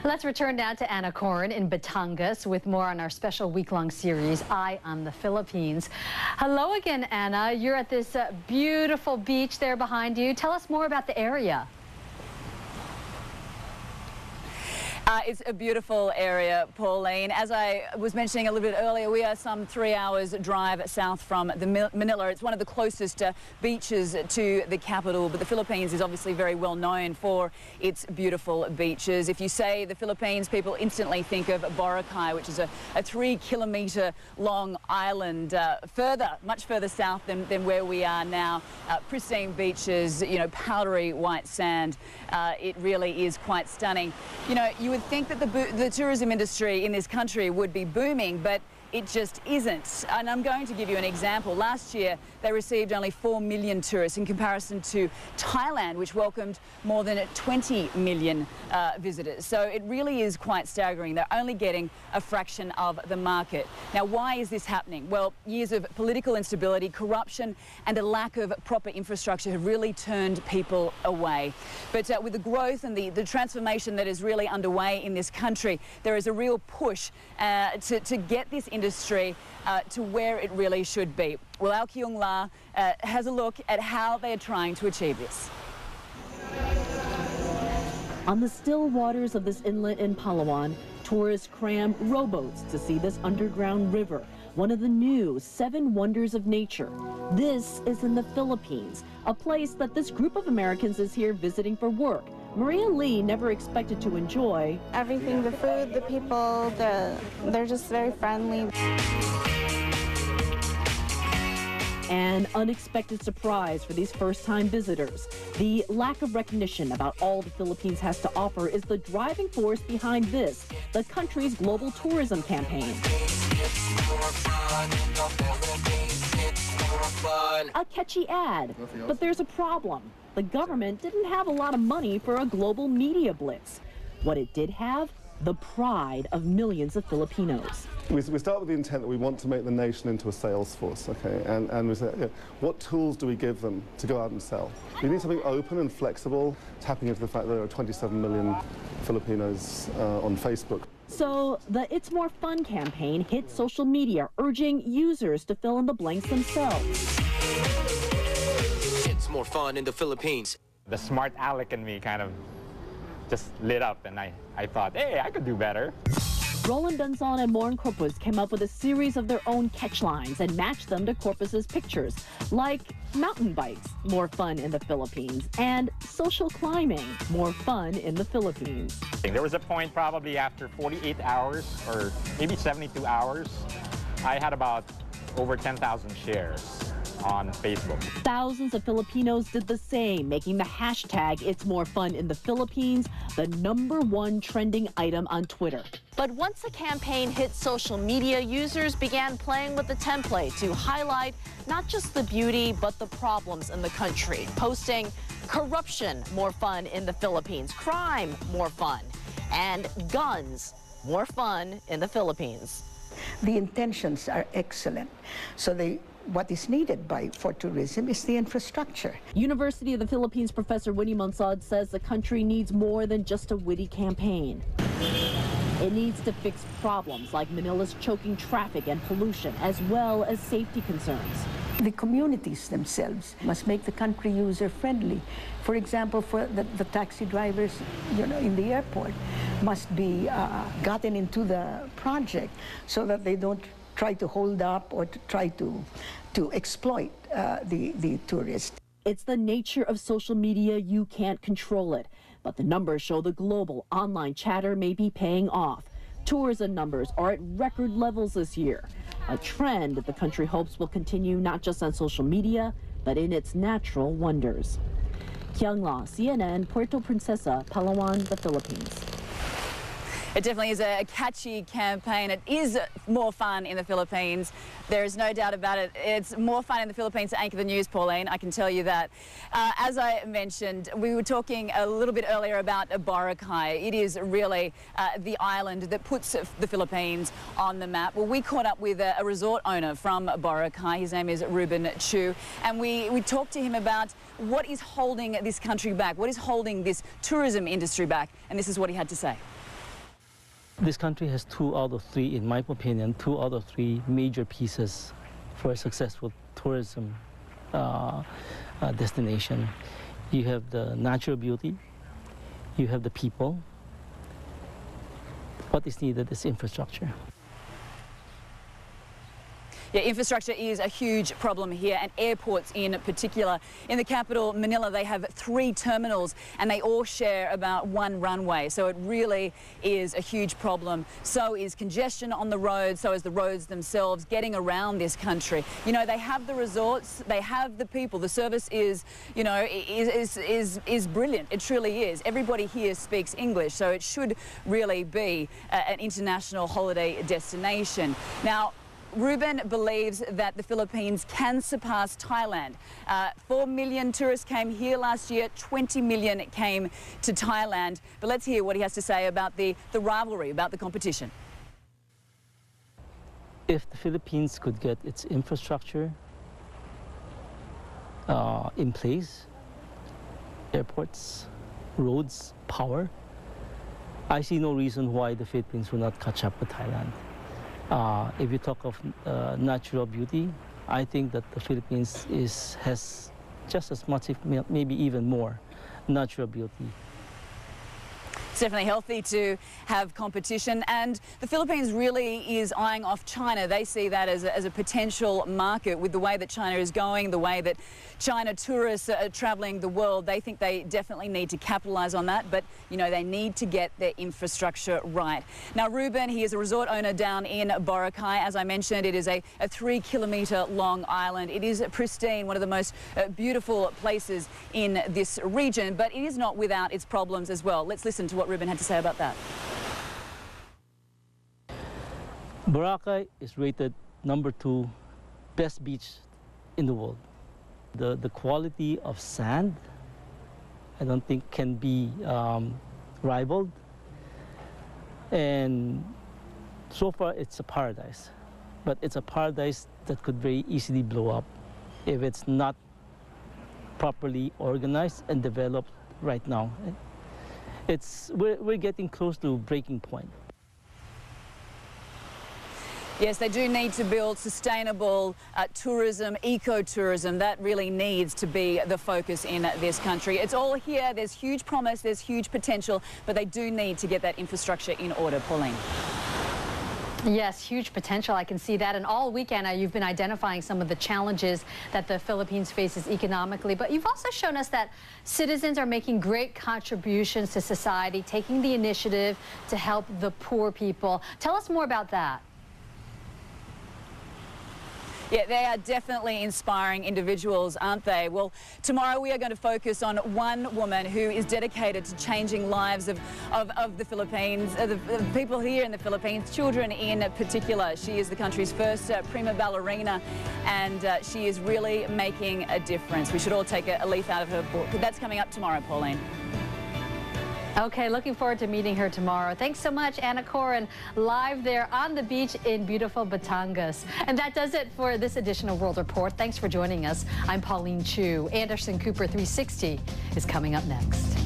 Let's return now to Anna Corn in Batangas with more on our special week-long series, Eye on the Philippines. Hello again, Anna. You're at this beautiful beach there behind you. Tell us more about the area. It's a beautiful area, Pauline. As I was mentioning a little bit earlier, we are some 3 hours drive south from Manila. It's one of the closest beaches to the capital, but the Philippines is obviously very well known for its beautiful beaches. If you say the Philippines, people instantly think of Boracay, which is a 3-kilometre long island much further south than where we are now. Pristine beaches, you know, powdery white sand. It really is quite stunning. You know, you would think that the tourism industry in this country would be booming, but it just isn't. And I'm going to give you an example. Last year, they received only 4 million tourists in comparison to Thailand, which welcomed more than 20 million visitors. So it really is quite staggering. They're only getting a fraction of the market. Now, why is this happening? Well, years of political instability, corruption, and a lack of proper infrastructure have really turned people away. But with the growth and the transformation that is really underway in this country, there is a real push to get this industry to where it really should be. Well, our Kyung La has a look at how they are trying to achieve this. On the still waters of this inlet in Palawan, tourists cram rowboats to see this underground river, one of the new 7 wonders of nature. This is in the Philippines, a place that this group of Americans is here visiting for work. Maria Lee never expected to enjoy everything, the food, the people, they're just very friendly. An unexpected surprise for these first-time visitors. The lack of recognition about all the Philippines has to offer is the driving force behind this, the country's global tourism campaign. A catchy ad, but there's a problem. The government didn't have a lot of money for a global media blitz. What it did have, the pride of millions of Filipinos. We start with the intent that we want to make the nation into a sales force, okay? And we say, okay, what tools do we give them to go out and sell? We need something open and flexible, tapping into the fact that there are 27 million Filipinos on Facebook. So the It's More Fun campaign hit social media, urging users to fill in the blanks themselves. It's more fun in the Philippines. The smart aleck in me kind of just lit up, and I thought, hey, I could do better. Roland Benzon and Morn Corpus came up with a series of their own catchlines and matched them to Corpus's pictures, like mountain bikes, more fun in the Philippines, and social climbing, more fun in the Philippines. There was a point probably after 48 hours or maybe 72 hours, I had about over 10,000 shares on Facebook. Thousands of Filipinos did the same, making the hashtag It's More Fun in the Philippines the #1 trending item on Twitter. But once the campaign hit social media, users began playing with the template to highlight not just the beauty, but the problems in the country. Posting corruption, more fun in the Philippines, crime, more fun, and guns, more fun in the Philippines. The intentions are excellent. So what is needed for tourism is the infrastructure. University of the Philippines professor Winnie Monsod says the country needs more than just a witty campaign. It needs to fix problems like Manila's choking traffic and pollution, as well as safety concerns. The communities themselves must make the country user-friendly. For example, for the taxi drivers, you know, in the airport must be gotten into the project so that they don't try to hold up or to try to exploit the tourists. It's the nature of social media, you can't control it. But the numbers show the global online chatter may be paying off. Tourism numbers are at record levels this year, a trend that the country hopes will continue not just on social media, but in its natural wonders. Kyung La, CNN, Puerto Princesa, Palawan, the Philippines. It definitely is a catchy campaign. It is more fun in the Philippines. There is no doubt about it. It's more fun in the Philippines to anchor the news, Pauline, I can tell you that. As I mentioned, we were talking a little bit earlier about Boracay. It is really the island that puts the Philippines on the map. Well, we caught up with a resort owner from Boracay. His name is Ruben Chu, and we talked to him about what is holding this country back, what is holding this tourism industry back, and this is what he had to say. This country has 2 out of 3, in my opinion, 2 out of 3 major pieces for a successful tourism destination. You have the natural beauty, you have the people. What is needed is infrastructure. Yeah, infrastructure is a huge problem here, and airports in particular. In the capital, Manila, they have 3 terminals and they all share about 1 runway. So it really is a huge problem. So is congestion on the roads, so is the roads themselves, getting around this country. You know, they have the resorts, they have the people. The service is, you know, is brilliant. It truly is. Everybody here speaks English, so it should really be an international holiday destination. Now, Ruben believes that the Philippines can surpass Thailand. 4 million tourists came here last year, 20 million came to Thailand. But let's hear what he has to say about the rivalry, about the competition. If the Philippines could get its infrastructure in place, airports, roads, power, I see no reason why the Philippines will not catch up with Thailand. If you talk of natural beauty, I think that the Philippines has just as much, if maybe even more, natural beauty. It's definitely healthy to have competition, and the Philippines really is eyeing off China. They see that as a potential market. With the way that China is going, the way that China tourists are travelling the world, they think they definitely need to capitalise on that, but you know, they need to get their infrastructure right. Now, Ruben, he is a resort owner down in Boracay. As I mentioned, it is a 3-kilometre long island. It is pristine, one of the most beautiful places in this region, but it is not without its problems as well. Let's listen to what Ruben had to say about that. Boracay is rated #2 best beach in the world. The quality of sand, I don't think can be rivaled. And so far it's a paradise, but it's a paradise that could very easily blow up if it's not properly organized and developed right now. We're getting close to breaking point. Yes, they do need to build sustainable tourism, eco-tourism. That really needs to be the focus in this country. It's all here. There's huge promise, there's huge potential, but they do need to get that infrastructure in order. Pauline. Yes, huge potential. I can see that. And all weekend, you've been identifying some of the challenges that the Philippines faces economically. But you've also shown us that citizens are making great contributions to society, taking the initiative to help the poor people. Tell us more about that. Yeah, they are definitely inspiring individuals, aren't they? Well, tomorrow we are going to focus on one woman who is dedicated to changing lives of the Philippines, the people here in the Philippines, children in particular. She is the country's first prima ballerina, and she is really making a difference. We should all take a leaf out of her book. That's coming up tomorrow, Pauline. Okay, looking forward to meeting her tomorrow. Thanks so much, Anna Corin, live there on the beach in beautiful Batangas. And that does it for this edition of World Report. Thanks for joining us. I'm Pauline Chu. Anderson Cooper 360 is coming up next.